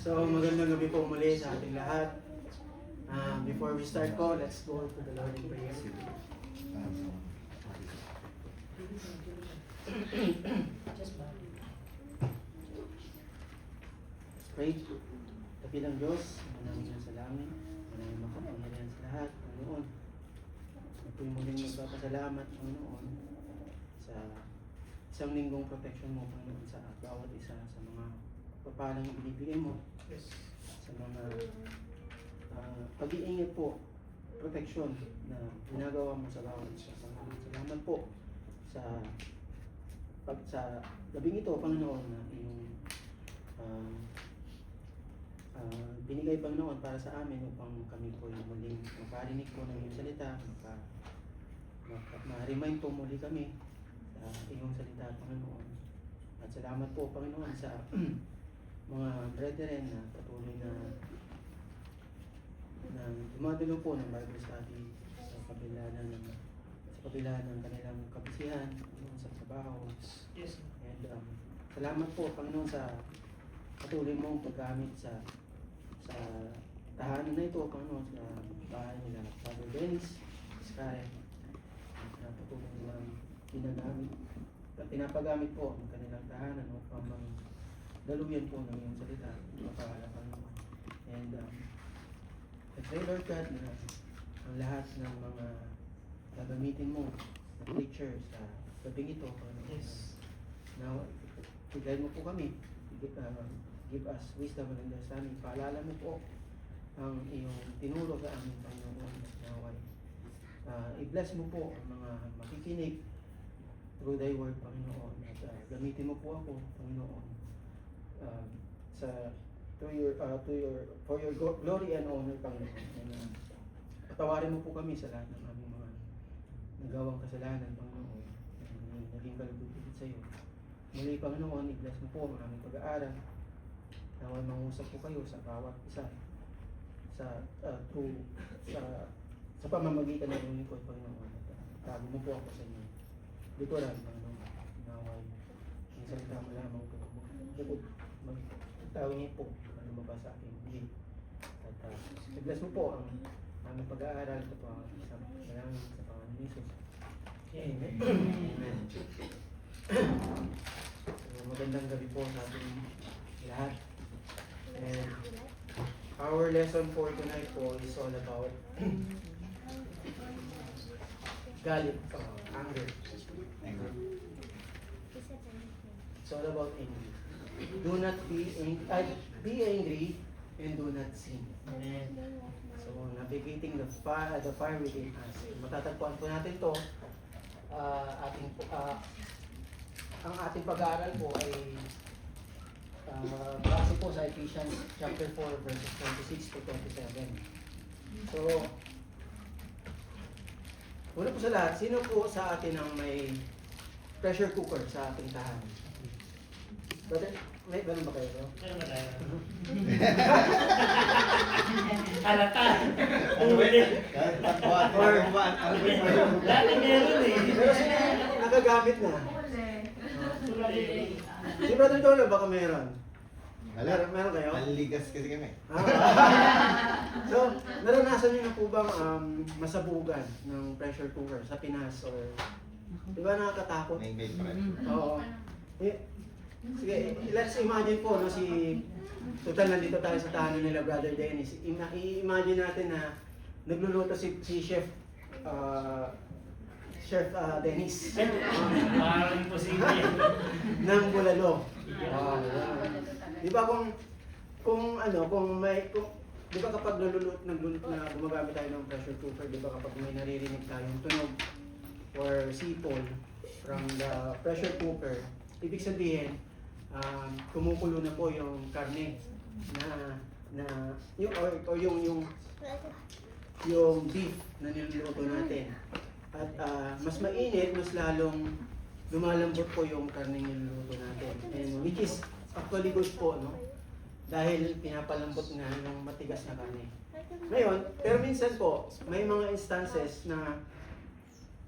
So, magandang gabi po muli sa ating lahat. Before we start po, let's go to the Lord in prayer. Pray. Kapilang Diyos, manaming sa langit, manaming makapangyarihan sa lahat, Panginoon. Ako'y muling magpapasalamat, Panginoon, sa isang linggong protection mo, Panginoon, sa bawat isa, sa mga papalang ibinibigay mo, sa mga pag-iingat po, protection na ginagawa mo sa bawat isa. Panginoon, salamat po sa gabing ito, Panginoon, na iyong binigay, Panginoon, para sa amin upang kami po yung muling makarinig po ng iyong salita, ma-remind po muli kami sa iyong salita, Panginoon. At salamat po, Panginoon, sa mga brethren na patuloy na dumadalo po ng Bible study sa kabila ng kanilang kabisihan, Panginoon, sa trabaho. Yes. And salamat po, Panginoon, sa patuloy mong paggamit sa tahanan na ito, Panginoon, sa bahay nila Father Dennis Sky, na patuloy nilang pinapagamit po ang kanilang tahanan upang daluyan po ng iyong salita, mapahalapan Panginoon. And I pray, Lord God, na ang lahat ng mga gagamitin mo na preacher sa gabing ito, Panginoon. Yes. Now, i-guide mo po kami. Give us wisdom and understanding. Paalala mo po ang iyong tinuro sa amin, Panginoon. Naway. I-bless mo po ang mga makikinig through thy word, Panginoon. At gamitin mo po ako, Panginoon, for your glory and honor, Panginoon. And patawarin mo po kami sa lahat ng aming mga nagawang kasalanan, Panginoon. Naging kalugod-lugod sa iyo. Muli, Panginoon, i-bless mo po ang aming pag-aaral. Naway mangusap po kayo sa bawat isa sa pamamagitan ng inyong lingkod, Panginoon. Tago mo po ako sa inyo. Likuran, Panginoon. Naway ang salita mo lamang po. Magtawin niyo po ang lumabas sa aking bibig. At i-bless mo po ang aming pag-aaral sa isang malangin sa pangalan ni Jesus. Amen. Amen. So, magandang gabi po sa ating lahat. And our lesson for tonight po is all about galit, anger. It's all about anger. Do not be angry and do not sin. Amen. So, navigating the fire within us. Matatagpuan po natin to. Ang ating pag-aaral po ay base po sa Ephesians chapter 4 verses 26 to 27. So, una po sa lahat, sino po sa atin ang may pressure cooker sa ating tahanan? Brother, may ganun ba kayo? Ano ba tayo? Halata. Dati meron eh. Pero sino nagagamit na? Si Brother Dolo, baka meron. Meron kayo? Maligas kasi kami. So, naranasan niyo na po bang masabugan ng pressure cooker sa Pinas or di ba nakakatakot? May pa rin. Oo. Sige, let's imagine po no total nandito tayo sa tahanan nila Brother Dennis. I-imagine natin na nagluluto si Chef Dennis. Parang imposible. ng bulalo. Di ba di ba kapag gumagamit tayo ng pressure cooker, di ba kapag may naririnig tayong tunog or sipol from the pressure cooker, ibig sabihin, kumukulo na po yung karne yung beef na niluluto natin. At mas mainit, mas lalong lumalambot po yung karne niluluto natin. And which is actually good po, no? Dahil pinapalambot nga yung matigas na karne. Ngayon, pero minsan po, may mga instances na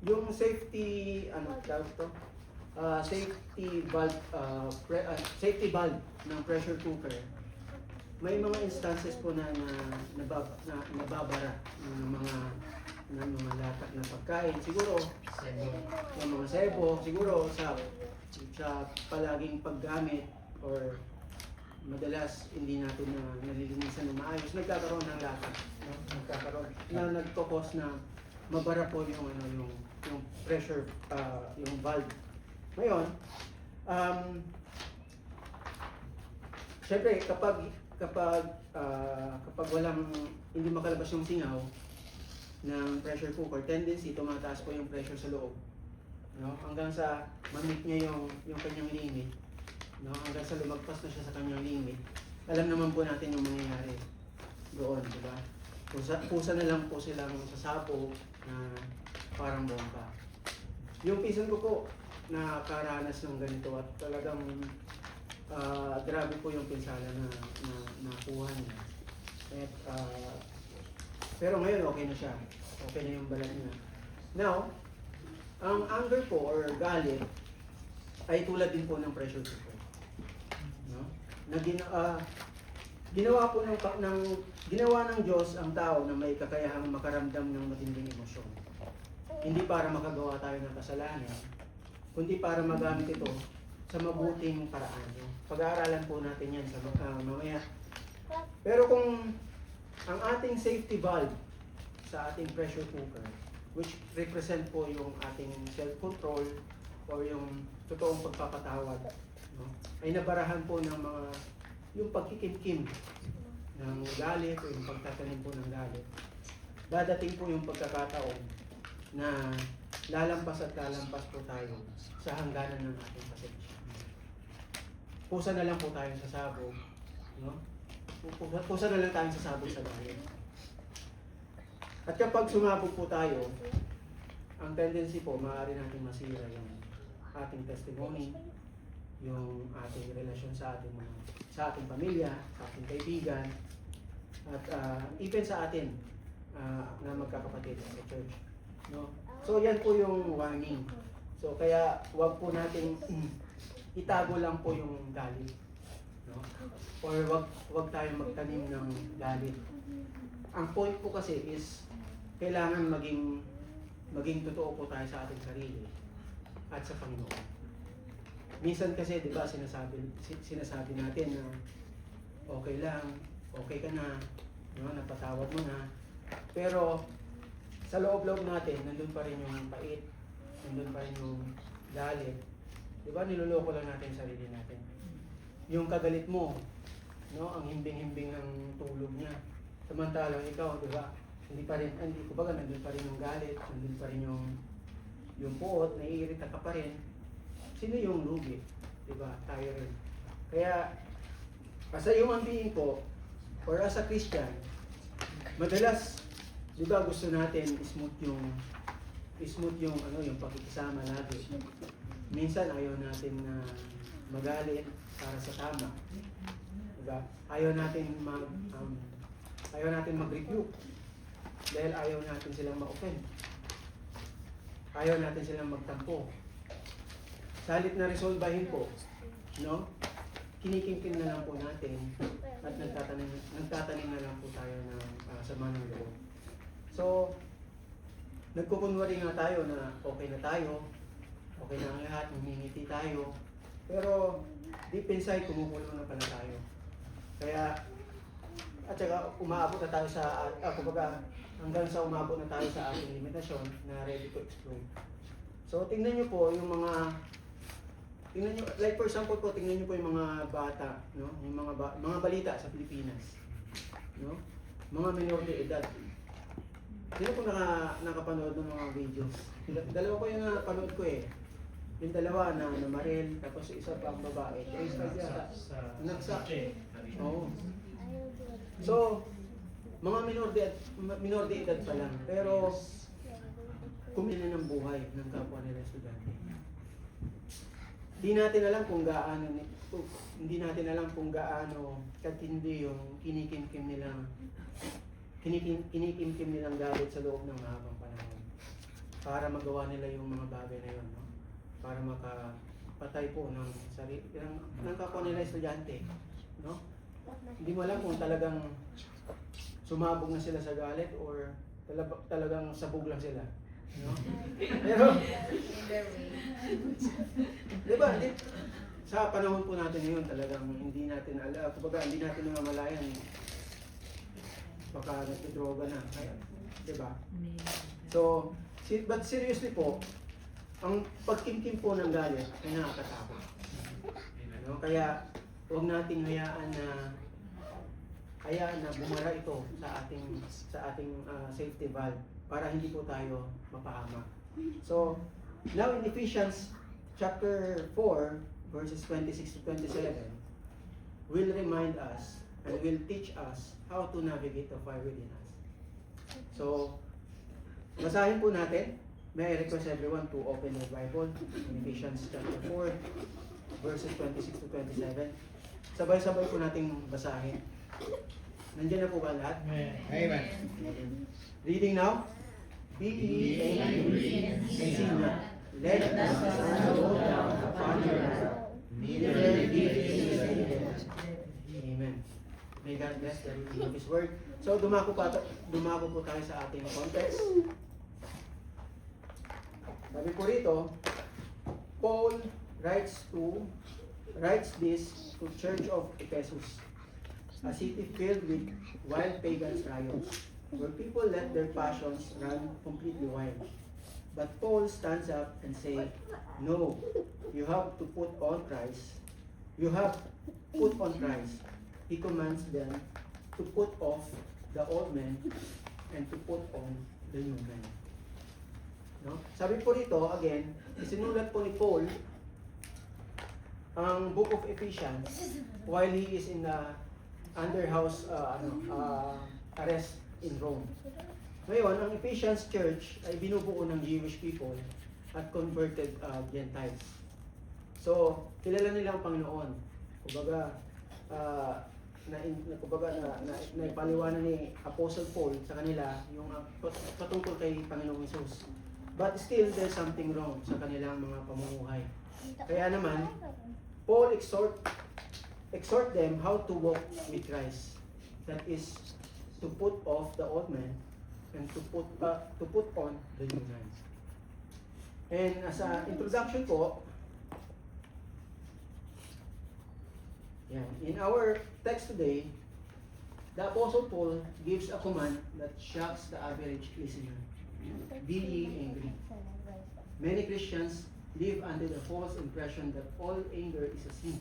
yung safety safety valve ng pressure cooker may mga instances po na nababara ng mga latak na pagkain. Siguro, yung mga sebo, siguro sa palaging paggamit or madalas hindi natin na nalilinisan ng maayos, nagkakaroon ng latak. No? Nagkakaroon na nagkakos na mabara po yung yung pressure, yung valve. Ngayon, syempre kapag walang hindi makalabas yung singaw ng pressure cooker, tendency tumataas po yung pressure sa loob, no? Hanggang sa ma-meet niya yung kanyang limit, no? Hanggang sa lumagpas na siya sa kanyang limit. Alam naman po natin yung mangyayari doon, di ba? Pusa na lang po silang sasabog na parang bomba. Yung pisan ko po nakaranas ng ganito at talagang grabe po yung pinsala na nakuha niya. At, pero ngayon okay na siya. Okay na yung balat niya. Now, ang anger po or galit ay tulad din po ng pressure cooker. No? Ginawa po ginawa ng Diyos ang tao na may kakayahang makaramdam ng matinding emosyon. Hindi para makagawa tayo ng kasalanan, kundi para magamit ito sa mabuting paraan. Pag-aaralan po natin yan sa mamaya. Pero kung ang ating safety valve sa ating pressure cooker, which represent po yung ating self-control or yung totoong pagpapatawad, no? Ay nabarahan po ng yung pagkikimkim ng galit o yung pagtatanim po ng galit. Dadating po yung pagkakataon na lalampas at lalampas po tayo sa hangganan ng ating pasensya. Pusa na lang po tayo sa sabog, no? Pusa na lang tayo sa sabog sa galit. At kapag sumabog po tayo, ang tendency po, maaari natin masira yung ating testimony, yung ating relasyon sa ating pamilya, sa ating kaibigan, at even sa atin na magkakapatid sa church. No? So yan po yung warning. So kaya wag po nating itago lang po yung galit. No? Or wag tayong magtanim ng galit. Ang point po kasi is kailangan maging totoo po tayo sa ating sarili at sa Panginoon. Minsan kasi 'di ba sinasabi natin na okay lang, okay ka na, no, napatawad mo na. Pero sa loob-loob natin, nandun pa rin yung pait, nandun pa rin yung galit. Di ba, niloloko lang natin yung sarili natin. Yung kagalit mo, no, ang himbing-himbing ng tulog niya. Samantalang ikaw, di ba, kumbaga nandun pa rin yung galit, nandun pa rin yung puot, naiirita ka pa rin. Sino yung lugi? Di ba, tayo rin. Kaya, as a human being po, or as a Christian, madalas, di ba gusto natin smooth yung pakikisama lagi. Minsan ayaw natin na magalit para sa tama. Di ba? Ayaw natin mag-rebuke dahil ayaw natin silang ma-offend. Ayaw natin silang magtampo. Sa halip na resolbahin po, no? Kinikimkim na lang po natin at nagtatanim na lang po tayo ng sama ng loob. So, nagkukunwari nga tayo na okay na tayo, okay na ang lahat, humingiti tayo, pero deep inside, kumukulo na pala tayo. Kaya, at saka umaabot na tayo hanggang sa umabot na tayo sa ating limitasyon na ready to explode. So, tingnan nyo po yung like for example po, tingnan nyo po yung mga bata, no? Yung mga balita sa Pilipinas, no? Mga minor de edad. Sino po nakapanood ng mga videos? Dalawa ko yung napanood ko eh. Yung dalawa na namaril, tapos isa pang babae. Nagsa. Oo. So, mga minor de edad pa lang. Pero, kumina ng buhay ng kapwa nila estudyante. Hindi natin alam kung gaano katindi yung kinikimkim nilang galit sa loob ng mahabang panahon para magawa nila yung mga bagay na yun, no? Para makapatay po ng kapwa nila estudyante, no? Hindi mo alam kung talagang sumabog na sila sa galit or talagang sabog lang sila. No? Pero, di ba, sa panahon po natin ngayon talagang hindi natin alam, kumbaga hindi natin namamalayan, baka nagdidroga na, kaya, di ba? So, but seriously po, ang pagkimkim po ng galit ay nakakatakot. No? Kaya, huwag nating hayaan na bumara ito sa ating safety valve para hindi po tayo mapahamak. So, now in Ephesians chapter 4, verses 26 to 27, will remind us and will teach us how to navigate the fire within us. So, basahin po natin. May I request everyone to open their Bible in Ephesians chapter 4, verses 26 to 27. Sabay-sabay po nating basahin. Nandiyan na po ba lahat? Amen. Reading now. Be ye angry and sin not. Let the sun go down upon your wrath. Neither give in to evil. Amen. May God bless the reading of His Word. So dumako po tayo sa ating context. Sabi po rito, Paul writes this to Church of Ephesus, a city filled with wild pagans riots, where people let their passions run completely wild. But Paul stands up and says, no, you have to put on Christ. You have put on Christ. He commands them to put off the old man and to put on the new man. No? Sabi po rito, again, isinulat po ni Paul ang book of Ephesians while he is in under house arrest in Rome. Ngayon, ang Ephesians church ay binubuo ng Jewish people at converted Gentiles. So, kilala nila ang Panginoon. Kumbaga, naipaliwanan ni Apostle Paul sa kanila yung patungkol kay Panginoong Jesus. But still, there's something wrong sa kanilang mga pamumuhay. Kaya naman, Paul exhort them how to walk with Christ. That is, to put off the old man and to put on the new man. And as an introduction po, in our text today, the Apostle Paul gives a command that shocks the average listener. Be ye angry. Many Christians live under the false impression that all anger is a sin,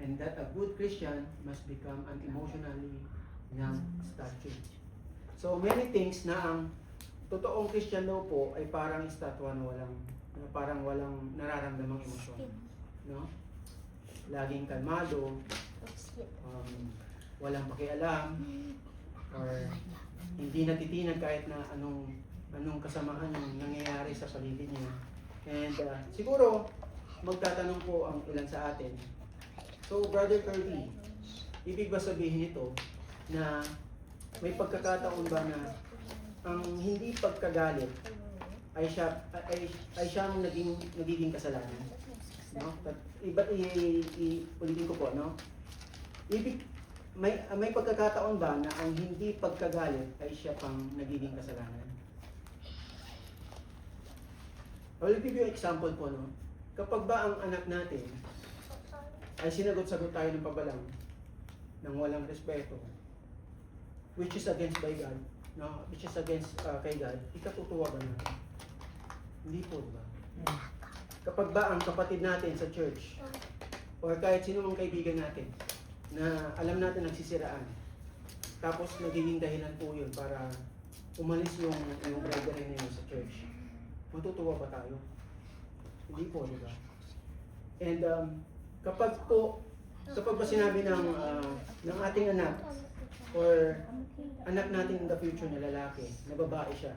and that a good Christian must become an emotionally numb statue. So many things na ang totoong Christian daw po ay parang estatwa na parang walang nararamdamang emosyon, no? Laging kalmado, walang pakialam, or hindi natitinag kahit na anong kasamaan yung nangyayari sa paligid niya. And siguro, magtatanong po ang ilan sa atin. So, Brother Kirby, ibig ba sabihin ito na may pagkakataon ba na ang hindi pagkagalit ay siyang nagiging kasalanan? No? Ulitin ko po, no? May pagkakataon ba na ang hindi pagkagalit ay siya pang nagiging kasalanan? I will give you an example po, no? Kapag ba ang anak natin ay sinagot-sagot tayo ng pabalang, ng walang respeto, which is against by God, no? Which is against kay God, ikatutuwa ba natin? Hindi po, diba? Kapag ba ang kapatid natin sa church, or kahit sino mang kaibigan natin, na alam natin nagsisiraan, tapos nagiging dahilan po yun para umalis yung brethren niyo sa church, matutuwa ba tayo? Hindi po, di ba? And kapag ba sinabi ng ating anak or anak natin in the future na lalaki, na babae siya,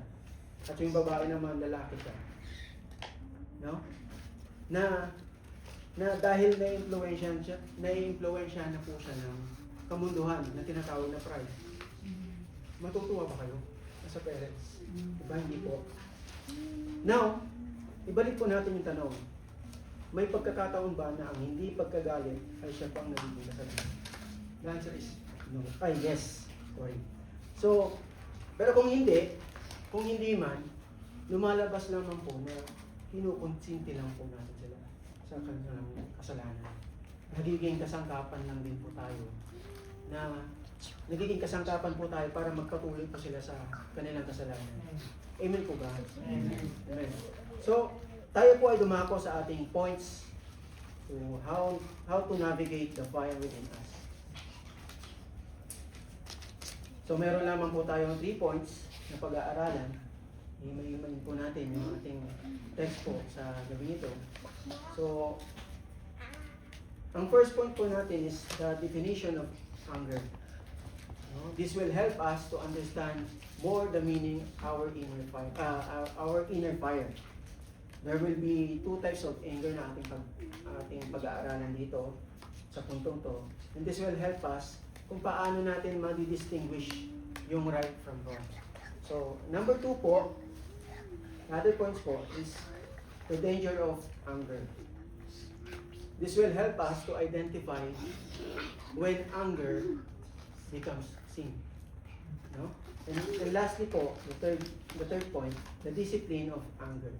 at yung babae naman lalaki siya, no? Na dahil na-influensya na po siya ng kamunduhan na tinatawag na pride. Matutuwa ba kayo as a parents? Diba? Hindi po. Now, ibalik po natin yung tanong. May pagkakataon ba na ang hindi pagkagalit ay siya pang nagiging kasalanan? The answer is no. Ay, yes. Sorry. So, pero kung hindi man, lumalabas naman po na kinukonsinti lang po natin sila sa kanilang kasalanan. Nagiging kasangkapan lang din po tayo para magpatuloy po sila sa kanilang kasalanan. Amen po ba? Amen. So, tayo po ay dumako sa ating points to how to navigate the fire within us. So, meron lamang po tayong 3 points na pag-aaralan. Imayin po natin yung ating text po sa gabi ito. So, ang first point po natin is the definition of anger. This will help us to understand more the meaning our inner fire. There will be 2 types of anger na ating pag-aaralan dito sa puntong to. And this will help us kung paano natin ma-distinguish yung right from wrong. So, number 2 po, other points po is the danger of anger. This will help us to identify when anger becomes sin. No? And lastly po, the third point, the discipline of anger.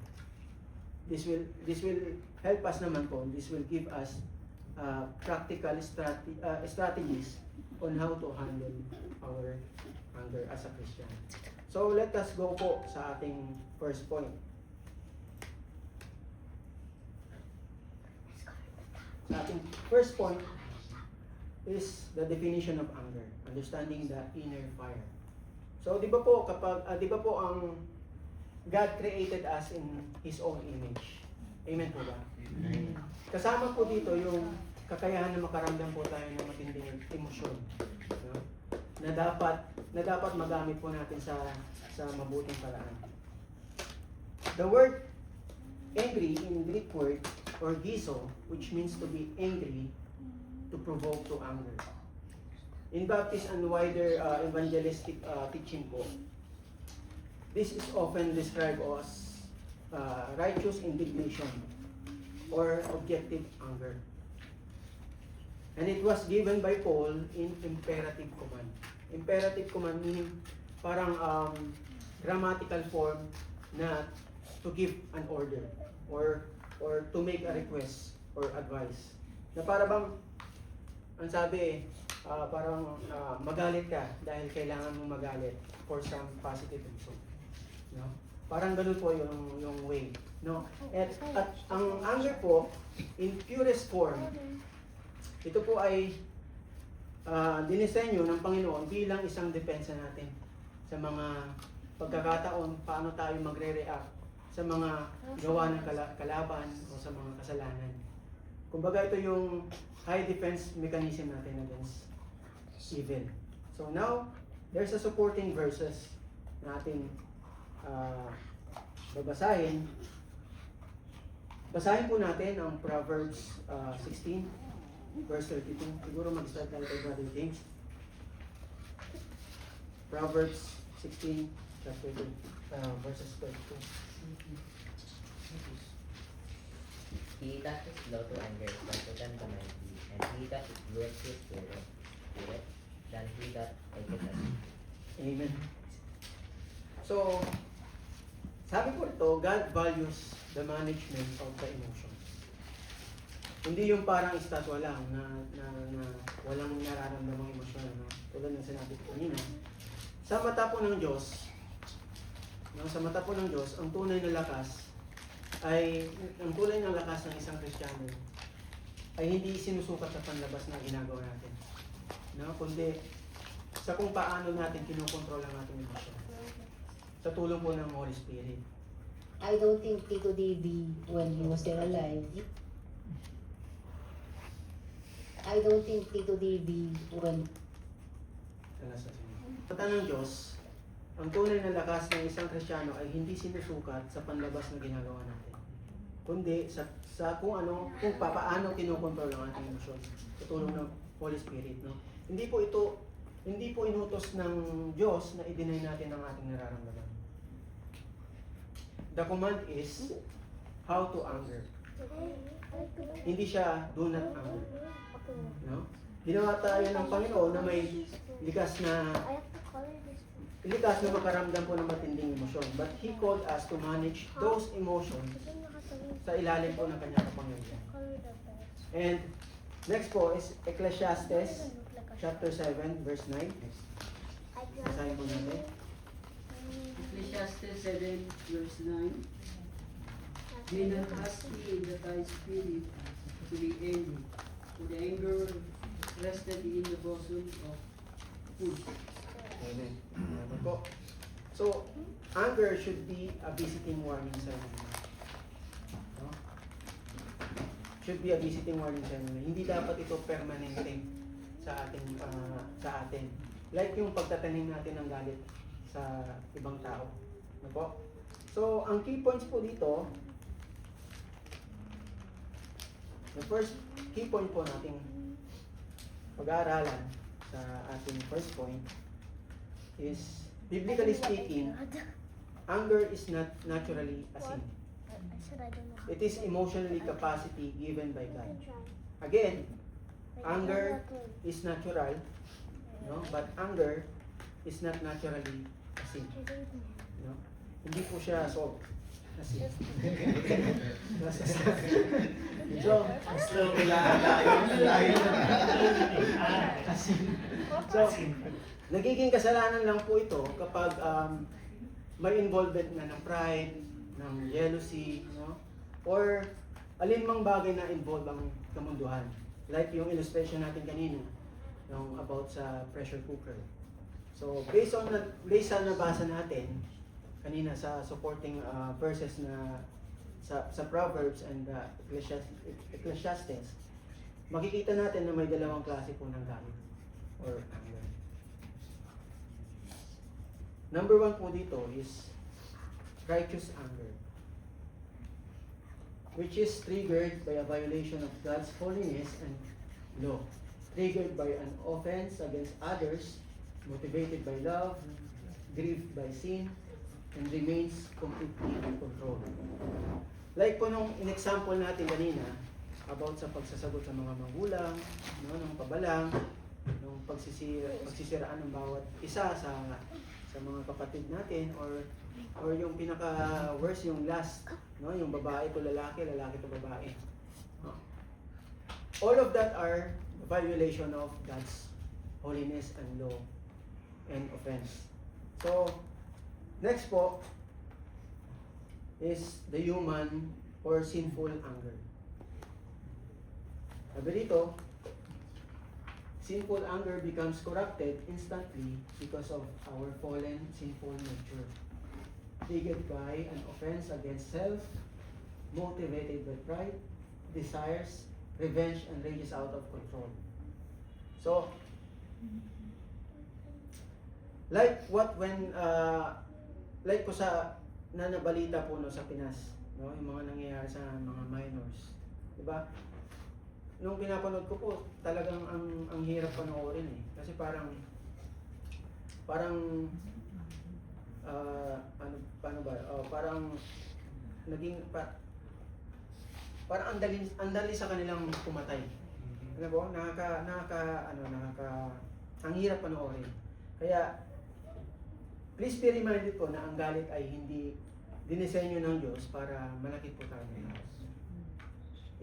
This will help us naman po. This will give us practical strategies on how to handle our anger as a Christian. So let us go po sa ating first point. Sa ating first point is the definition of anger, understanding the inner fire. So di ba po ang God created us in His own image. Amen po ba? Amen. Kasama po dito yung kakayahan na makaramdam po tayo ng matinding emosyon. No? Na dapat magamit po natin sa mabuting paraan. The word angry in Greek word or gizo, which means to be angry, to provoke to anger. In Baptist and wider evangelistic teaching po, this is often described as righteous indignation or objective anger. And it was given by Paul in imperative command. Imperative command meaning parang grammatical form na to give an order or to make a request or advice. Na para bang ang sabi parang magalit ka dahil kailangan mong magalit for some positive reason. No? Parang ganun po yung way, no? At ang anger po in purest form, ito po ay dinisenyo ng Panginoon bilang isang depensa natin sa mga pagkakataon paano tayo magre-react sa mga gawa ng kalaban o sa mga kasalanan. Kumbaga ito yung high defense mechanism natin against evil. So now, there's a supporting verses na ating babasahin. Basahin po natin ang Proverbs 16, verse 32. Siguro mag-start tayo kay Brother James. Proverbs 16, chapter 2, verses 32. He that is slow to anger is better than the mighty, and he that is great to spirit than he that taketh a seat. Amen. So, sabi ko ito, God values the management of the emotions. Hindi yung parang estatwa lang na walang nararamdamang emosyon. No? Tulad ng sinabi ko kanina. Sa mata po ng Diyos, ang tunay na lakas ng isang Kristiyano ay hindi sinusukat sa panlabas na ginagawa natin. No? Kundi sa kung paano natin kinokontrol ang ating emosyon. Sa tulong po ng Holy Spirit. I don't think Tito Davy, when he was still alive, Mata ng Diyos, ang tunay na lakas ng isang Kristiyano ay hindi sinusukat sa panlabas na ginagawa natin. Kundi sa kung paano kinokontrol ang ating emosyon sa tulong ng Holy Spirit, no? Hindi po inutos ng Diyos na i-deny natin ang ating nararamdaman. The command is how to anger. Hindi siya do not anger. No? ginawa tayo ng Panginoon na may likas na makaramdam po ng matinding emosyon. But He called us to manage those emotions sa ilalim po ng kanyang kapangyarihan. And next po is Ecclesiastes chapter 7 verse 9. Basahin po natin. Ecclesiastes 7 verse 9. Be not hasty in the thy spirit to be angry, for the anger rested in the bosom of food. Amen. Amen po. So, anger should be a visiting warning sign. No? Should be a visiting warning sign. Hindi dapat ito permanente sa atin. Like yung pagtatanim natin ng galit sa ibang tao. Ano po? So, ang key points po dito, the first key point po nating pag-aaralan sa ating first point is, biblically speaking, anger is not naturally a sin. It is emotionally capacity given by God. Again, anger is natural, no? But anger is not naturally a sin. No? Hindi po siya assault na sin. So, so, nagiging kasalanan lang po ito kapag may involvement na ng pride, ng jealousy, no? Or alinmang bagay na involve ang kamunduhan. Like yung illustration natin kanina, yung about sa pressure cooker. So, based sa nabasa natin kanina sa supporting verses na sa Proverbs and Ecclesiastes, makikita natin na may dalawang klase po ng galit or anger. Number one po dito is righteous anger, which is triggered by a violation of God's holiness and law, triggered by an offense against others, motivated by love, grieved by sin, and remains completely uncontrolled. Like po nung in-example natin kanina, about sa pagsasagot sa mga magulang, no, ng pabalang, ng pagsisiraan ng bawat isa sa mga kapatid natin, or yung pinaka-worst, yung last, no, yung babae to lalaki, lalaki to babae. No? All of that are violation of God's holiness and law and offense. So, next po is the human or sinful anger. Sabi dito, sinful anger becomes corrupted instantly because of our fallen sinful nature, triggered by an offense against self, motivated by pride, desires, revenge, and rages out of control. So, like po sa nabalita po no sa Pinas, no, yung mga nangyayari sa mga minors, 'di ba? Nung pinapanood ko po, talagang ang hirap panoorin eh. Kasi parang parang naging parang andali sa kanilang pumatay. Ano po? Ang hirap panoorin. Kaya please be reminded po na ang galit ay hindi dinisenyo ng Diyos para manakit po tayo ng lahat.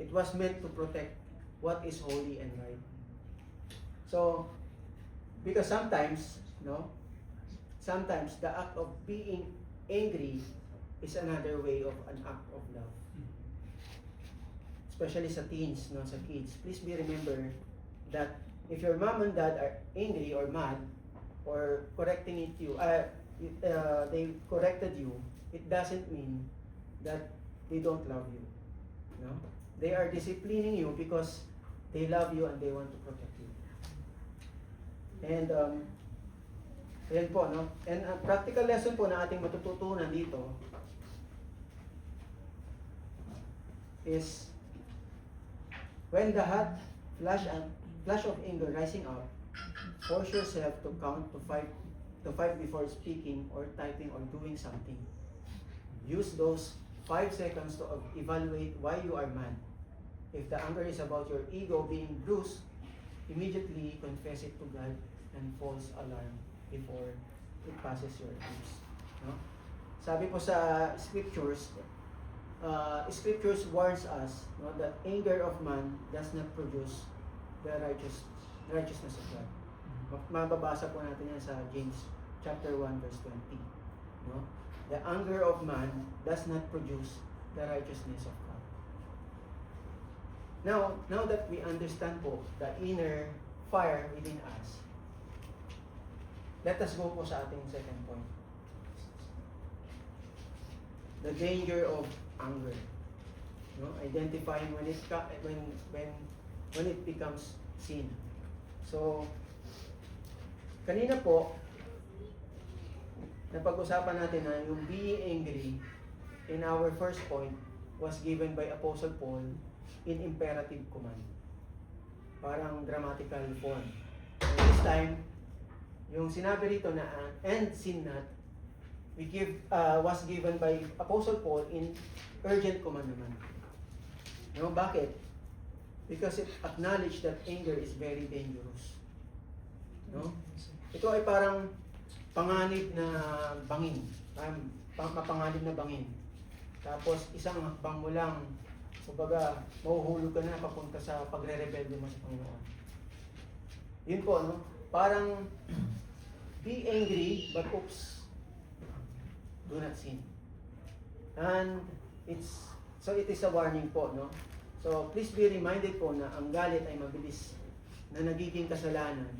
It was meant to protect what is holy and right. So, because sometimes the act of being angry is another way of an act of love. Especially sa teens, no, sa kids. Please be remember that if your mom and dad are angry or mad or they corrected you, it doesn't mean that they don't love you. No? They are disciplining you because they love you and they want to protect you. And ayan po, no? And practical lesson po na ating matututunan dito is when the hot flash of anger rising up, force yourself to count to five before speaking or typing or doing something. Use those 5 seconds to evaluate why you are mad. If the anger is about your ego being bruised, immediately confess it to God and false alarm before it passes your lips. No? Sabi po sa scriptures, scriptures warns us, no, that anger of man does not produce the righteousness of God. Mababasa po natin yan sa James chapter 1 verse 20. No? The anger of man does not produce the righteousness of God. Now that we understand po the inner fire within us, let us go po sa ating second point. The danger of anger. No? Identifying when it becomes sin. So, kanina po, napag-usapan natin na yung being angry in our first point was given by Apostle Paul in imperative command. Parang grammatical form. And this time, yung sinabi rito na and sin not, was given by Apostle Paul in urgent command naman. No, bakit? Because it acknowledged that anger is very dangerous. No? Ito ay parang panganib na bangin. Mapanganib na bangin. Tapos isang hakbang mo lang, kumbaga, mahuhulog ka na papunta sa pagre-rebelde mo sa Panginoon. Yun po, no? Parang be angry, but oops, do not sin. And it is a warning po, no? So please be reminded po na ang galit ay mabilis na nagiging kasalanan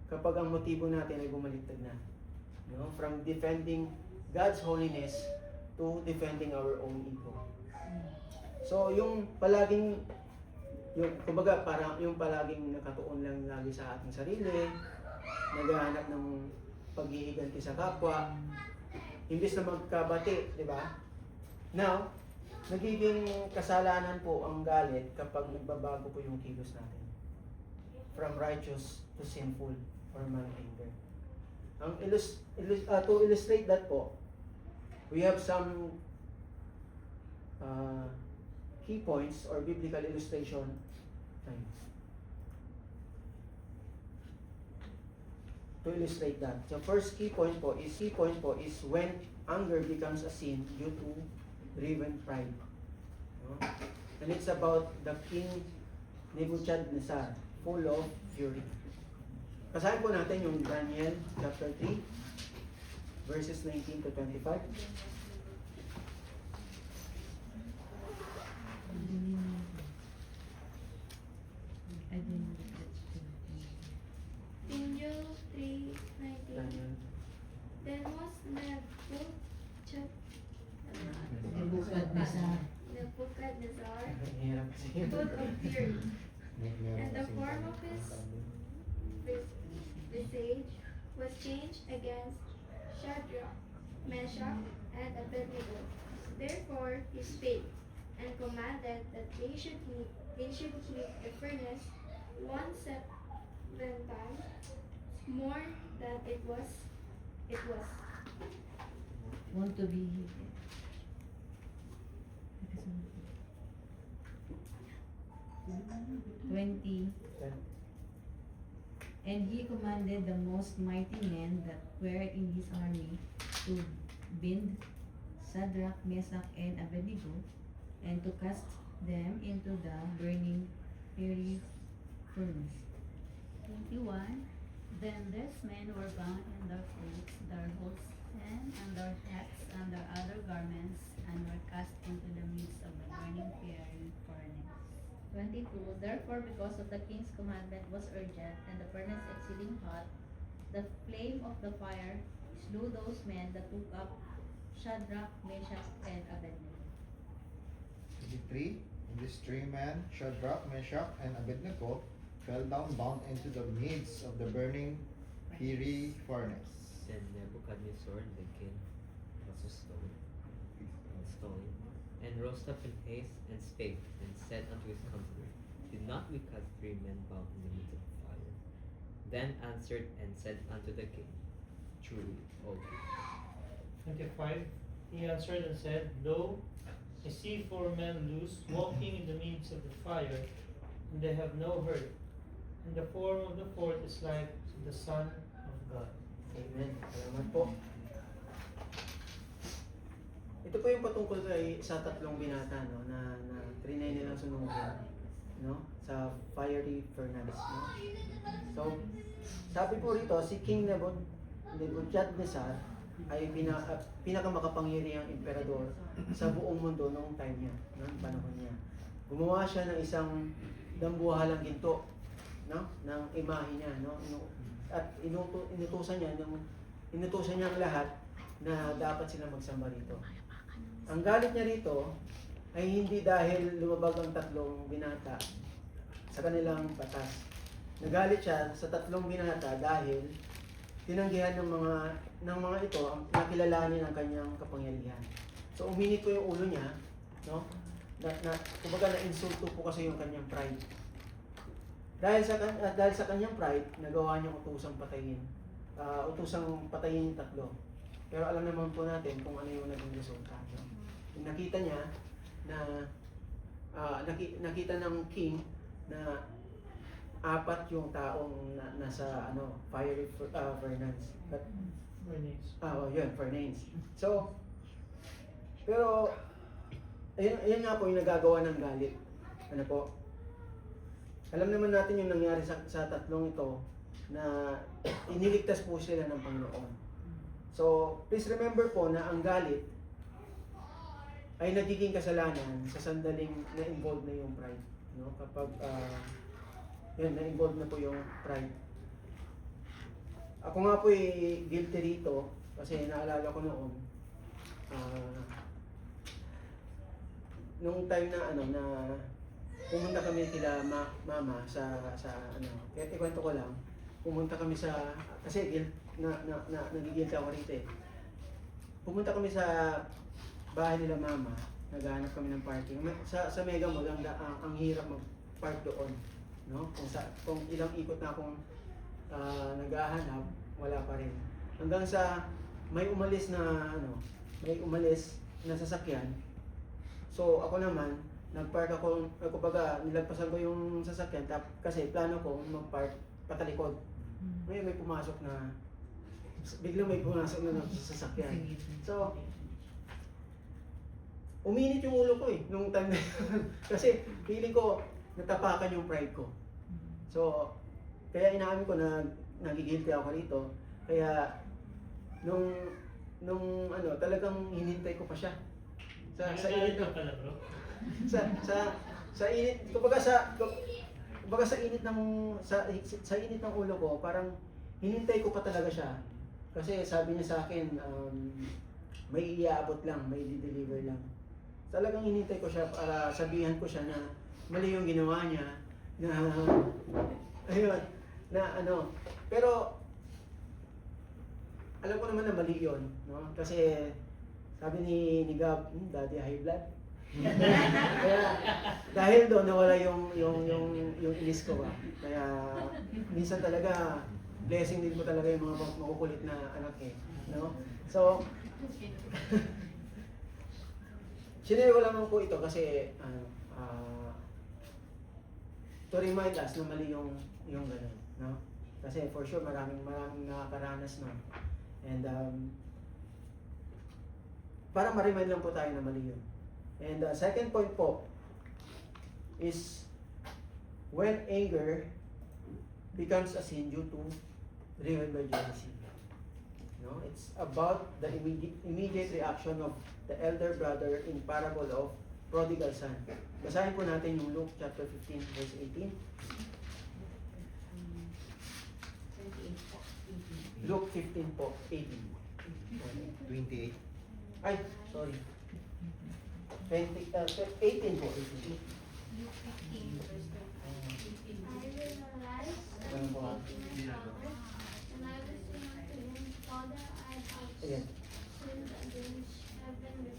kapag ang motibo natin ay bumaliktad na. No? From defending God's holiness to defending our own ego. So yung palaging kumbaga parang yung palaging nakatuon lang lagi sa ating sarili, naghahanap ng paghihiganti sa kapwa, imbes na magkabati, di ba? Now, nagiging kasalanan po ang galit kapag nagbabago po yung kilos natin. From righteous to sinful or man anger. To illustrate that po, we have some key points or biblical illustration. To illustrate that. So first key point po is when anger becomes a sin due to driven pride. No? And it's about the king Nebuchadnezzar, full of fury. Basahin po natin yung Daniel chapter 3 verses 19 to 25. Daniel 3:19. Daniel. Then was Nebuchadnezzar Hirap kasi yun. full of fury, and the form of his visage was changed against Shadrach, Meshach, and Abednego. Therefore he spake and commanded that they should heat a furnace 1/7 times more than it was. Want to be 20. And he commanded the most mighty men that were in his army to bind Shadrach, Meshach, and Abednego, and to cast them into the burning fiery furnace. 21. Then these men were bound in their clothes, their hoods, and their hats, and their other garments, and were cast into the midst of the burning fiery furnace. 22. Therefore, because of the king's commandment was urgent, and the furnace exceeding hot, the flame of the fire slew those men that took up Shadrach, Meshach, and Abednego. 23. And these three men, Shadrach, Meshach, and Abednego, fell down bound into the midst of the burning fiery furnace. Then Nebuchadnezzar the king was astonished, and rose up in haste, and spake, and said unto his counselor, Did not we cast 3 men bound in the midst of the fire? Then answered and said unto the king, Truly, O king. 25. He answered and said, Lo, I see 4 men loose, walking in the midst of the fire, and they have no hurt, and the form of the fourth is like the Son of God. Amen. Salamat po. Ito po yung patungkol sa tatlong binata, no, na trinay nilang sunugin, no, sa fiery furnace, no. So, sabi po rito, si King Nebuchadnezzar ay pinakamakapangyarihang emperador sa buong mundo noong time niya, noong panahon niya. Gumawa siya ng isang dambuhalang ginto, no, ng imahe niya, no, at inutusan niya ang lahat na dapat sila magsamba rito. Ang galit niya rito ay hindi dahil lumabag ang tatlong binata sa kanilang batas. Nagalit siya sa tatlong binata dahil tinanggihan ng mga ito ang nakilalanin ang kanyang kapangyarihan. So uminit po yung ulo niya, no? Kumbaga na-insulto po kasi yung kanyang pride. Dahil sa kanyang pride, nagawa niyang utusang patayin yung tatlo. Pero alam naman po natin kung ano yung naging resulta. No? Nakita niya na nakita ng king na apat yung taong nasa fiery furnace. Furnace. So, pero ayun nga po yung nagagawa ng galit. Ano po? Alam naman natin yung nangyari sa tatlong ito na iniligtas po sila ng Panginoon. So, please remember po na ang galit ay nagiging kasalanan sa sandaling na-involved na yung pride. No? Kapag na-involved na po yung pride. Ako nga po guilty rito kasi naalala ko noon nung time na pumunta kami kila mama sa kaya ikwento ko lang, pumunta kami kasi nagigilty ako rito eh. Pumunta kami sa bahay nila mama, naghahanap kami ng parking. Sa Mega Mall, ang hirap mag-park doon. No? Kung ilang ikot na akong naghahanap, wala pa rin. Hanggang sa may umalis na sasakyan. So ako naman, nag-park ako, kumbaga nilagpasan ko yung sasakyan kasi plano ko mag-park patalikod. May pumasok na, biglang may pumasok na sa sasakyan. So, uminit yung ulo ko nung time na yun. Kasi feeling ko natapakan yung pride ko. So, kaya inaamin ko na nagigilty ako rito. Kaya nung talagang hinintay ko pa siya. Sa init ka pala, bro. sa init, kumbaga sa init ng ulo ko, parang hinintay ko pa talaga siya. Kasi sabi niya sa akin, may iaabot lang, may di-deliver lang. Talagang hinintay ko siya para sabihan ko siya na mali yung ginawa niya, na ayun, pero alam ko naman na mali yun, no? Kasi sabi ni Gab, daddy high blood. Kaya dahil doon nawala yung inis ko ba. Kaya minsan talaga blessing din mo talaga yung mga makukulit na anak no? So sinare ko lamang po ito kasi to remind us na mali yung ganun, no? Kasi for sure maraming nakakaranas no. And para ma-remind lang po tayo na mali yun. And second point po is when anger becomes a sin due to driven by jealousy. No, it's about the immediate reaction of the elder brother in parable of prodigal son. Basahin po natin yung Luke chapter 15 verse 18. Luke 15 po, 18. 28. Ay, sorry. 18 po, 18. I will arise Ganun po, and take my father, and I will say unto him, Father, I have Ayan. sinned against heaven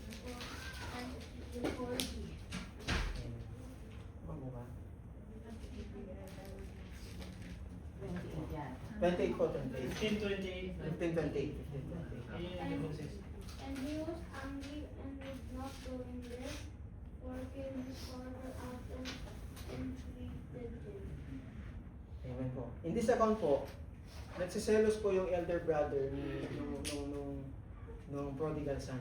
before thee. Ano ba? 28 po, 28. 15:28. 15:28. Ayun yung boses. And he was angry and would not go in there, for came his father out and entreated him. Amen po. In this account po, nagsiselos po yung elder brother nung prodigal son.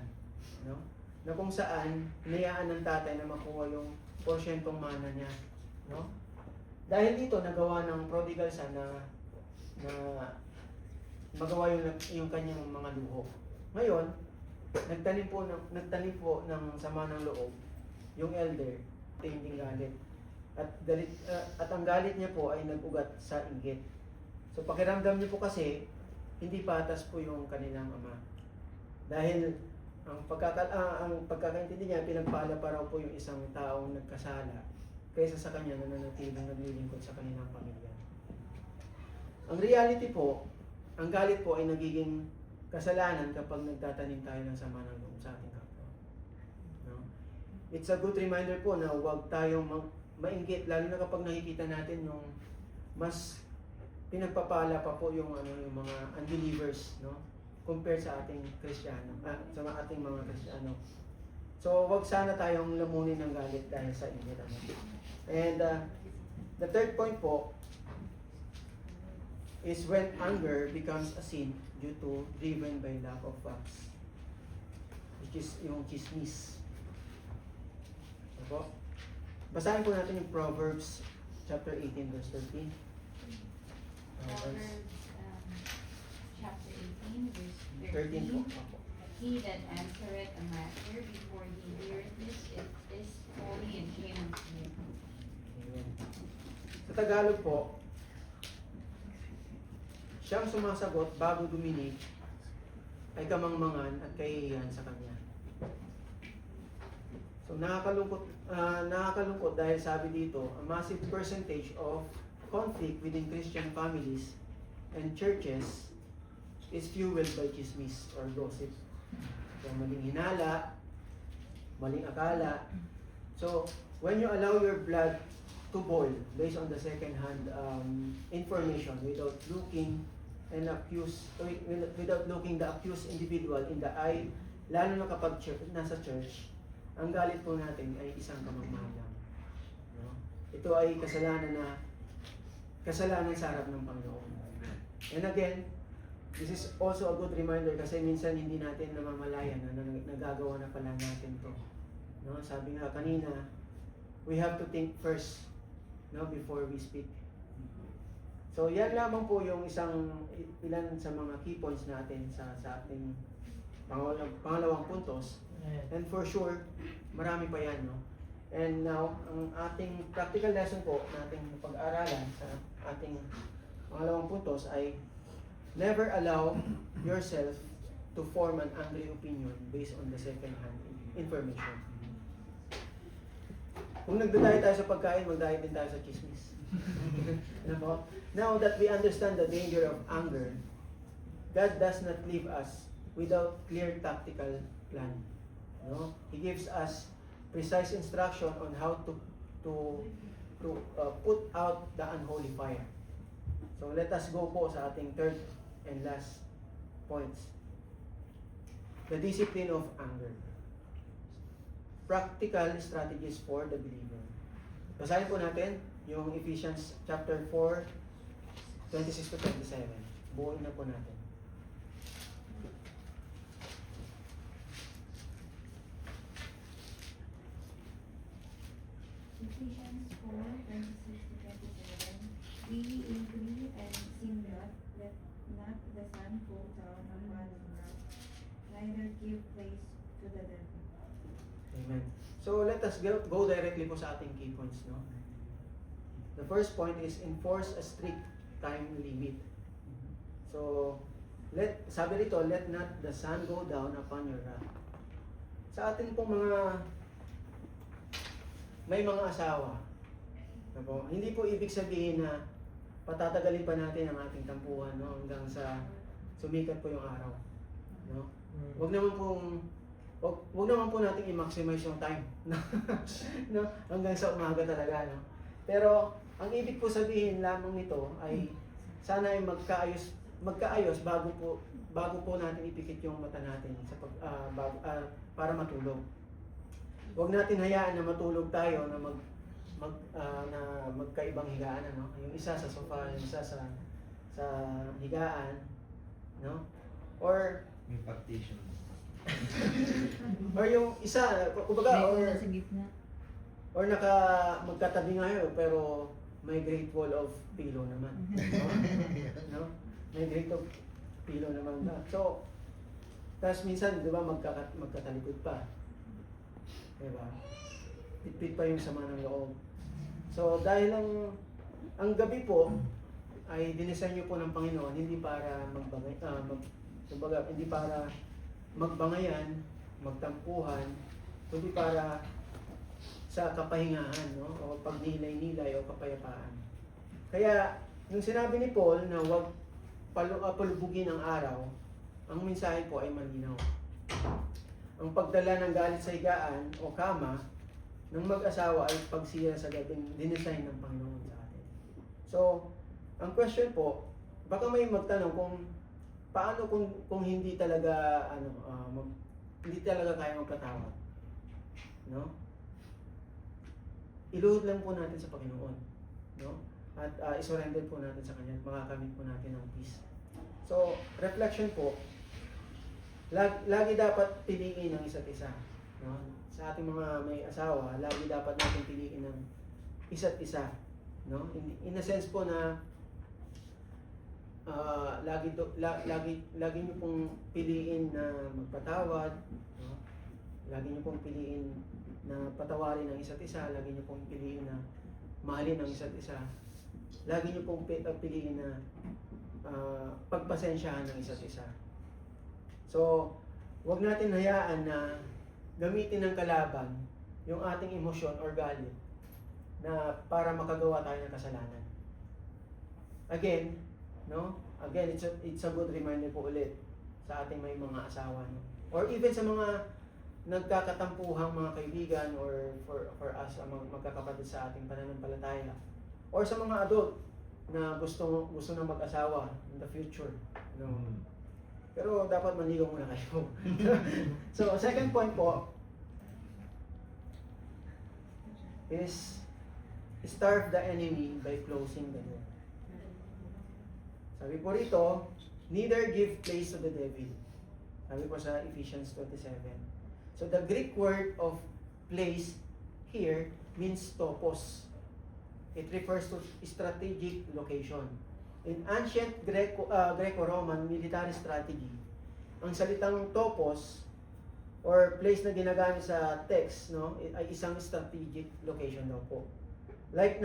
No? Na kung saan, hinayaan ng tatay na makuha yung porsyentong mana niya. No? Dahil dito, nagawa ng prodigal son na magawa yung kanyang mga luho. Ngayon, nagtanim po ng sama ng loob yung elder, tinding galit. At ang galit niya po ay nag-ugat sa inggit. So pakiramdam niyo po kasi hindi patas po yung kanilang ama. Dahil ang pagkakaintindi niya, pinagpala pa raw po yung isang taong nagkasala kaysa sa kanya na nanatiling naglilingkod sa kanilang pamilya. Ang reality po, ang galit po ay nagiging kasalanan kapag nagtatanim tayo ng sama ng loob sa ating kapwa. No? It's a good reminder po na huwag tayong mainggit, lalo na kapag nakikita natin yung mas pinagpapala pa po yung mga unbelievers, no? Compared sa ating Kristiyano, sa ating mga Kristiyano. So, wag sana tayong lamunin ng galit dahil sa inggit. And the third point po is when anger becomes a sin due to driven by lack of facts, which is yung chismis. Diba? Basahin po natin yung Proverbs chapter 18 verse 13. Proverbs chapter 18 verse 13 po. 13. Opo. He that answereth a matter before he heareth it is folly and shame unto him. Amen. Sa Tagalog po, siyang sumasagot bago duminig ay kamangmangan at kahihiyan sa kanya. So nakakalungkot dahil sabi dito, a massive percentage of conflict within Christian families and churches is fueled by chismis or gossip. So maling hinala, maling akala. So when you allow your blood to boil based on the second-hand information without looking the accused individual in the eye, lalo na kapag nasa church, ang galit po natin ay isang kamangmangan. No? Ito ay kasalanan sa harap ng Panginoon. And again, this is also a good reminder kasi minsan hindi natin namamalayan na nagagawa na pala natin to. No? Sabi nga kanina, we have to think first, no, before we speak. So yan lamang po yung ilan sa mga key points natin sa ating pangalawang puntos. And for sure, marami pa yan, no? And now, ang ating practical lesson po nating pag-aralan sa ating pangalawang puntos ay never allow yourself to form an angry opinion based on the second-hand information. Kung nagdadayo tayo sa pagkain, magdayo din tayo sa chismis. Ano po? Now that we understand the danger of anger, God does not leave us without clear tactical plan. No? He gives us precise instruction on how to put out the unholy fire. So let us go po sa ating third and last points. The discipline of anger. Practical strategies for the believer. Basahin po natin yung Ephesians chapter 4, 26 to 27. Buuin na po natin. Ephesians 4:26-27. Be angry and sin not, let not the sun go down upon your wrath, neither give place to the devil. Amen. So let us go directly po sa ating key points, no? The first point is enforce a strict time limit. So sabi rito, let not the sun go down upon your wrath. Sa atin pong may mga asawa. Ano, hindi po ibig sabihin na patatagalin pa natin ang ating tampuhan, no, hanggang sa sumikat po yung araw, no? Wag naman po nating i-maximize yung time, no? No, hanggang sa umaga talaga, no? Pero ang ibig po sabihin lamang nito ay sana ay magkaayos bago po natin ipikit yung mata natin sa para matulog. Huwag natin hayaan na matulog tayo na na magkaibang higaan, ano? Yung isa sa sofa, yung isa sa higaan, no? Or May partition. yung isa, kumbaga, May or una sa gitna. magkatabi nga yun, pero may great wall of pillow naman. No? May great of pillow naman na. So, tapos minsan, di ba, magkatalikod pa. Di ba? Pitpit pa yung sama ng loob. So, dahil ang gabi po, ay dinesign nyo po ng Panginoon, hindi para hindi para magbangayan, magtampuhan, kundi para sa kapahingahan, no? O pagnilay-nilay o kapayapaan. Kaya, yung sinabi ni Paul na huwag palubugin ang araw, ang mensahe po ay malinaw. Ang pagdala ng galit sa higaan o kama ng mag-asawa ay pagsira sa gabing dinesign ng Panginoon sa atin. So, ang question po, baka may magtanong kung paano kung hindi talaga hindi talaga kaya magpatawad. No? Iluhod lang po natin sa Panginoon, no? At isurrender po natin sa Kanya at makakamit po natin ang peace. So, reflection po, lagi dapat piliin ang isa't isa, no? Sa ating mga may asawa, lagi dapat natin piliin ang isa't isa, no? In a sense po na lagi niyo pong piliin na magpatawad, no? Lagi niyo pong piliin na patawarin ang isa't isa, lagi niyo pong piliin na mahalin ang isa't isa. Lagi niyo pong piliin na pagpasensyahan ng isa't isa. So, huwag natin hayaan na gamitin ng kalaban yung ating emosyon or galit na para makagawa tayo ng kasalanan. Again, no? Again, it's a good reminder po ulit sa ating may mga asawa, no? Or even sa mga nagkakatampuhang mga kaibigan or for us, magkakapatid sa ating pananampalataya. Or sa mga adult na gusto na mag-asawa in the future, no? Pero dapat manligaw muna kayo. So, second point po is starve the enemy by closing the door. Sabi po rito, neither give place to the devil. Sabi po sa Ephesians 27. So the Greek word of place here means topos. It refers to strategic location. In ancient Greco-Roman military strategy, ang salitang topos or place na ginagamit sa text, no, ay isang strategic location daw po. Like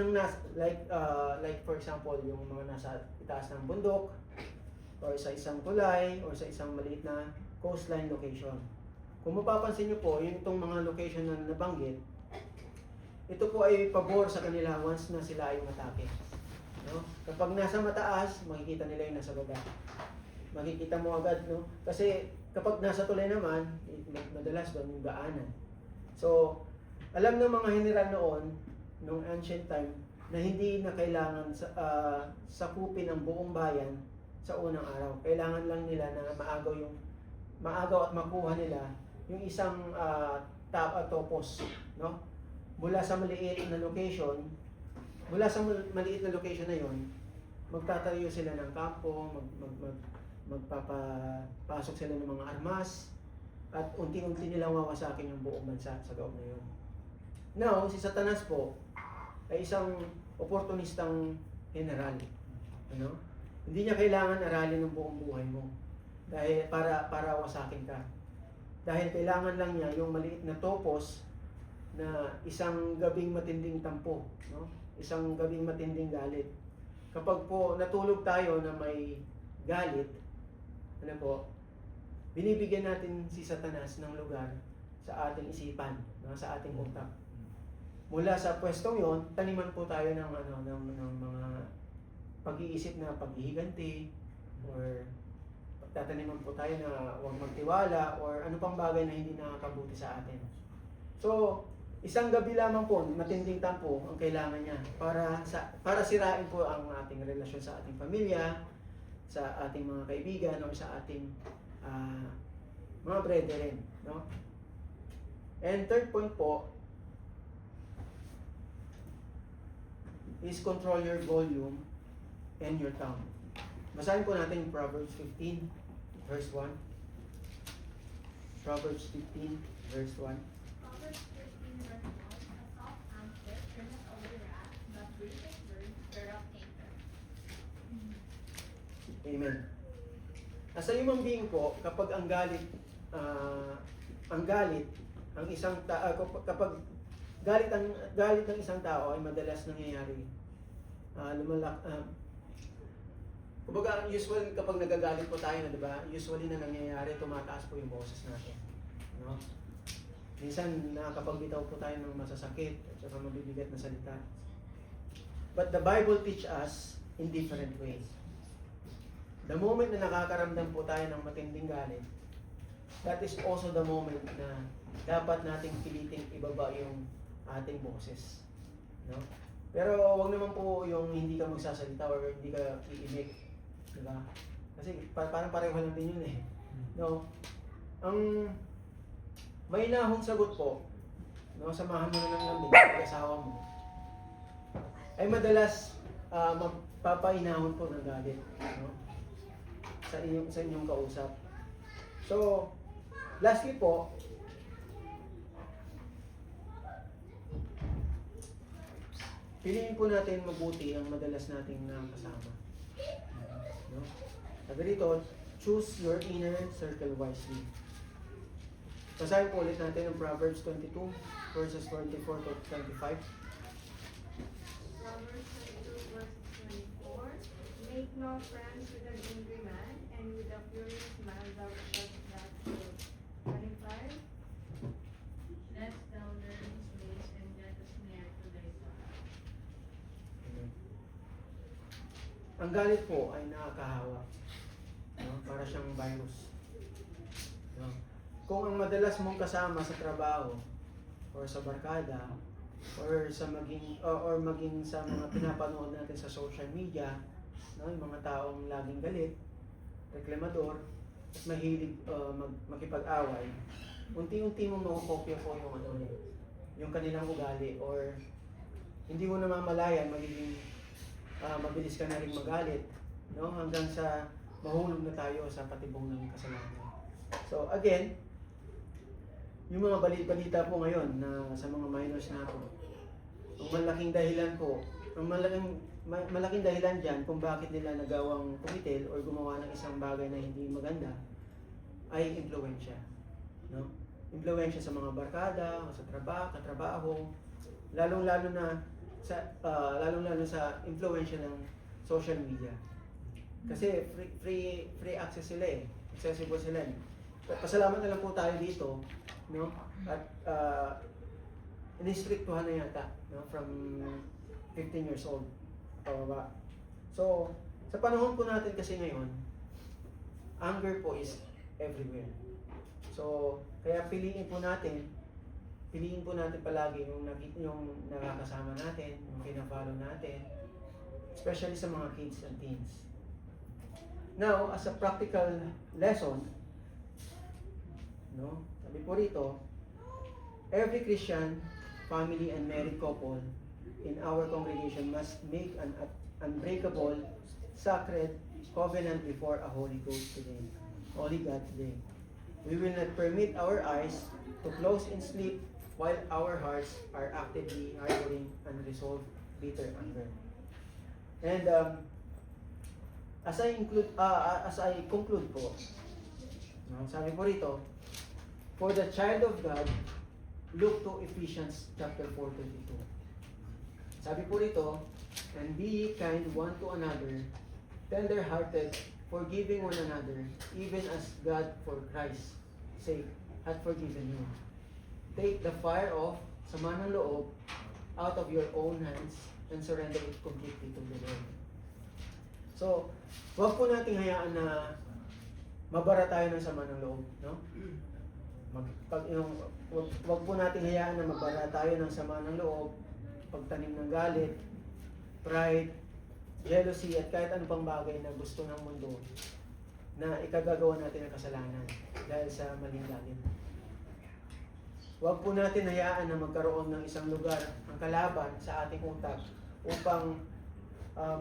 for example, yung mga nasa itaas ng bundok or sa isang tulay or sa isang maliit na coastline location. Kung mapapansin niyo po, yung itong mga location na nabanggit, ito po ay pabor sa kanila once na sila ay matake. No? Kapag nasa mataas, makikita nila yung nasa baba. Makikita mo agad, no? Kasi kapag nasa tulay naman, madalas doon yung daanan. So, alam ng mga general noon, nung ancient time, na hindi na kailangan sakupin ang buong bayan sa unang araw. Kailangan lang nila na maagaw at makuha nila yung isang topos, no? Mula sa maliit na location na yon, magtatayo sila ng kampo, magpapasok sila ng mga armas, at unti-unti nilang wawasakin yung buong bansa sa loob na yun. Now, si Satanas po ay isang oportunistang general. Ano? Hindi niya kailangan aralin ng buong buhay mo dahil para wasakin ka. Dahil kailangan lang niya yung maliit na topos na isang gabing matinding tampo, no? Isang gabing matinding galit. Kapag po natulog tayo na may galit, ano po, binibigyan natin si Satanas ng lugar sa ating isipan, no? Sa ating utak. Mula sa pwestong yon, taniman po tayo ng mga pag-iisip na paghihiganti or tataniman po tayo na huwag magtiwala or ano pang bagay na hindi nakakabuti sa atin. So, isang gabi lamang po, matinding tampo ang kailangan niya para sirain po ang ating relasyon sa ating pamilya, sa ating mga kaibigan o sa ating mga brethren, no? And third point po, is control your volume and your tongue. Basahin po natin yung Proverbs 15, verse 1. Proverbs 15, verse 1. Proverbs 15 verse 1, a soft answer turneth away wrath, but gracious words stir up anger. Amen. Sa human being po, kapag ang galit, ang isang kapag galit ng isang tao ay madalas nangyayari. Kumbaga, usual kapag nagagalit po tayo, di ba? Usually na nangyayari, tumataas po yung boses natin. No? Minsan nakakapagbitaw po tayo ng masasakit at saka mabibigat na salita. But the Bible teach us in different ways. The moment na nakakaramdam po tayo ng matinding galit, that is also the moment na dapat nating piliting ibaba yung ating boses. No? Pero wag naman po yung hindi ka magsasalita or hindi ka iimik. Diba? Kasi parang pareho lang din yun eh. No? Ang may nahong sagot po, no, samahan mo na ng lambing ng asawa mo, ay madalas magpapainahon po ng galit. No? Sa inyong kausap. So, lastly po, piliin po natin mabuti ang madalas nating kasama. No? Sabi dito, choose your inner circle wisely. Basahin po ulit natin ang Proverbs 22, verses 24 to 25. Proverbs 22 verses 24. Make no friends with an angry man, and with a furious man thou shalt not live. 25. Lest thou learn his ways and get a snare to thy soul. Ang galit po ay nakakahawa. No? Para siyang virus. No? Kung ang madalas mong kasama sa trabaho or sa barkada or sa maging sa mga pinapanood natin sa social media, no, yung mga taong laging galit, reklamador, at mahilig makipag-away, unti-unti mong makukopya po yung kanilang ugali, or hindi mo namamalayan, magiging mabilis ka na rin magalit, no, hanggang sa mahulog na tayo sa patibong ng kasalanan. So again, yung mga balita po ngayon na sa mga minors natin, ang malaking dahilan po, ang malaking dahilan dyan kung bakit nila nagawang kumitil or gumawa ng isang bagay na hindi maganda ay impluwensya. No? Impluwensya sa mga barkada, o sa katrabaho, lalong-lalo na sa impluwensya ng social media. Kasi free access sila eh. Accessible sila eh. Pasalamat na lang po tayo dito, no? At inistriktuhan na yata, no? From 15 years old pababa. So, sa panahon po natin kasi ngayon, anger po is everywhere. So, kaya piliin po natin palagi yung nakakasama natin, yung pina-follow natin, especially sa mga kids and teens. Now, as a practical lesson, no, sabi po rito, every Christian, family, and married couple in our congregation must make an unbreakable, sacred covenant before a holy God today. We will not permit our eyes to close in sleep while our hearts are actively harboring unresolved bitter anger. And as I conclude po, no, sabi po rito, for the child of God, look to Ephesians chapter 4:22. Sabi po rito, and be ye kind one to another, tender-hearted, forgiving one another, even as God for Christ's sake hath forgiven you. Take the fire of sama ng loob out of your own hands and surrender it completely to the Lord. So, wag po nating hayaan na mabara tayo ng sama ng loob, no? Wag po nating hayaan na mabara tayo ng sama ng loob, pagtanim ng galit, pride, jealousy, at kahit ano pang bagay na gusto ng mundo na ikagagawa natin ng kasalanan dahil sa maling galit. Huwag po natin hayaan na magkaroon ng isang lugar ang kalaban sa ating utak upang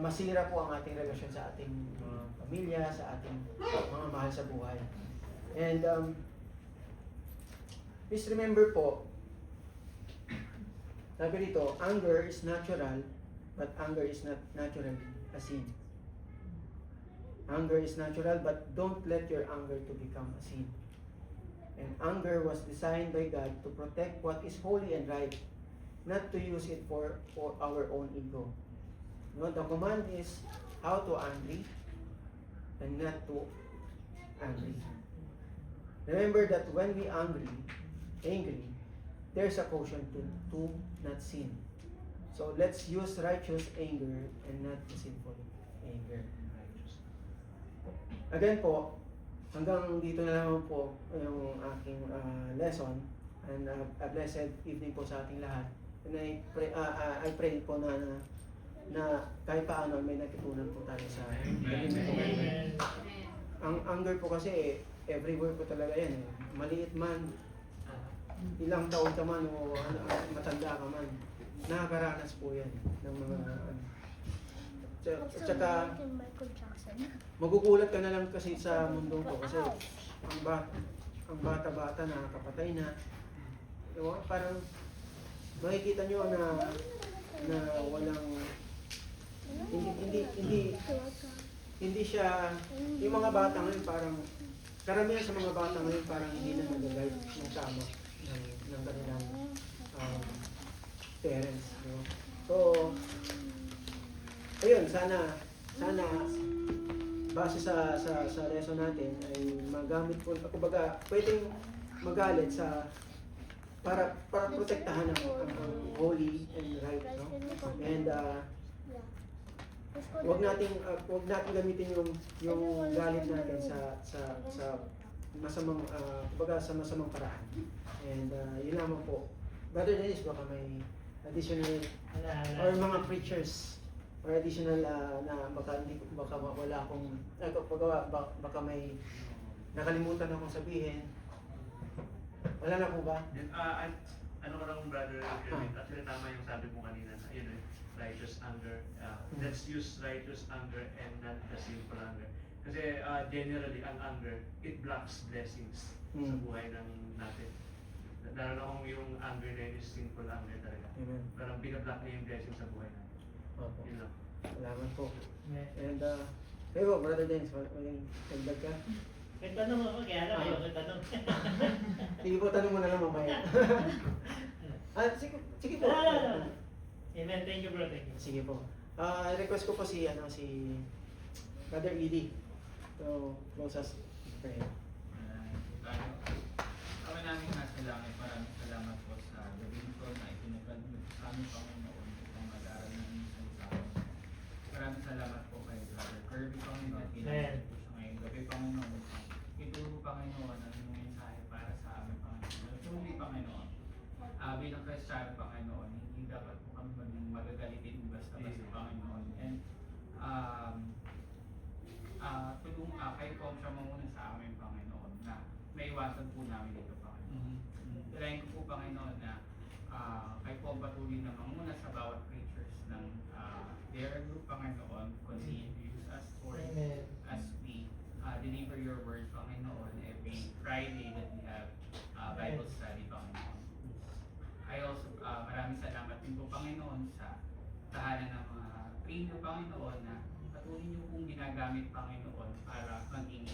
masira po ang ating relasyon sa ating mga pamilya, sa ating mga mahal sa buhay. And please remember po, sabi dito, anger is natural, but anger is not naturally a sin. Anger is natural, but don't let your anger to become a sin. And anger was designed by God to protect what is holy and right, not to use it for our own ego. No, the command is how to angry and not to angry. Remember that when we angry, there's a caution to not sin. So let's use righteous anger and not sinful anger. Again po, hanggang dito na lang po yung aking lesson, and a blessed evening po sa ating lahat. And I pray po na kahit paano may natutunan po tayo sa Amen. ang anger po kasi everywhere po talaga yan eh. Maliit man, ilang taon ka man o matanda ka man, nakakaranas po yan ng mga tsaka magugulat ka na lang kasi sa mundo ko kasi ang bata-bata nakakapatay na. Diba? Parang makikita nyo na walang hindi siya, yung mga bata ngayon parang karamihan sa mga bata ngayon parang hindi na nag-guide ng tama ng kanilang parents. No? So ayun, sana base sa lesson natin ay magamit po, kumbaga pwedeng magalit para protektahan ang holy and right, no? And wag nating gamitin yung galit natin sa masamang kumbaga sa masamang paraan. And yun lamang po. Brother Dennis, baka may additional or mga preachers or additional na baka wala akong baka may nakalimutan akong sabihin. Wala na po ba? Ano ko lang, brother, actually tama yung sabi mo kanina na yun righteous anger. Let's use righteous anger and not the sinful anger. Kasi generally ang anger, it blocks blessings sa buhay natin. Lalo na kung yung anger na yun is sinful anger talaga. Amen. Parang binablock niya yung blessings sa buhay natin. Opo. Yun lang. Salamat po. And kayo po, Brother Dennis, may tagdag ka? May tanong ako, kaya alam mo, may tanong. Sige po, tanong mo na lang mamaya. Sige po. Amen, thank you bro, thank you. Sige po. Request ko po si Brother Edie. So, close us in prayer. Kami namin nasa langit, maraming salamat po sa gabing ko na itinutad mo sa aming Panginoon itong mag-aaral ng salita. Maraming salamat po kay Brother Kirby, Panginoon. Ginamit po siya ngayong gabi, Panginoon. Ituro, Panginoon, ang inyong mensahe para sa aming Panginoon. Truly, Panginoon, bilang Kristiyano, Panginoon, hindi dapat po kami maging magagalitin basta-basta, Panginoon. And kayo po ang siya mamuna sa aming Panginoon na maiwasan po namin ito, Panginoon. Dalayan ko po, Panginoon, na kayo po ang patuloy na mamuna sa bawat preachers ng their group, Panginoon. Continue to use us for as we deliver your word, Panginoon, every Friday that we have Bible study, Panginoon. I also, maraming salamat din po, Panginoon, sa tahanan ng mga trainer, Panginoon, na patuloy niyo pong ginagamit, Panginoon, para maging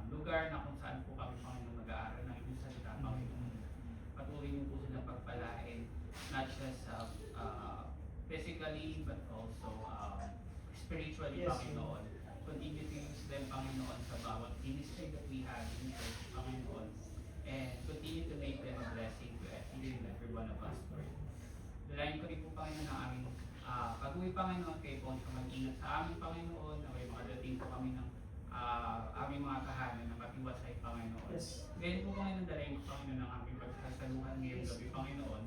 lugar na kung saan po kami, Panginoon, mag-aaral ng inyong salita, Panginoon. Patuloy niyo po silang pagpalain, not just physically, but also spiritually, Panginoon. Continue to use them, Panginoon, sa bawat ministry that we have in church, Panginoon. And continue to make them a blessing to each and every one of us, Lord. Dalayan ko rin po, Panginoon, ng aming pag-uwi, Panginoon, kayo po sa mag-ingat sa aming Panginoon, na may makadating po kami ng aming mga tahanan ng katiwasay, Panginoon. Yes. Ganyan po, Panginoon, dalayan ko, Panginoon, ng aming pagsasaluhan ngayong gabi, Panginoon.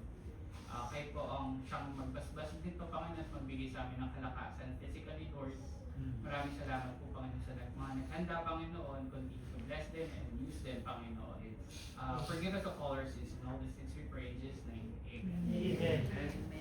Kayo po ang siyang magbasbas dito, Panginoon, at magbigay sa amin ng kalakasan. Physically, Lord, maraming salamat po, Panginoon, sa mga naghanda, Panginoon. Continue to bless them and use them, Panginoon. Forgive us of all our sins and all the sins we pray in Jesus' name. Amen. Amen.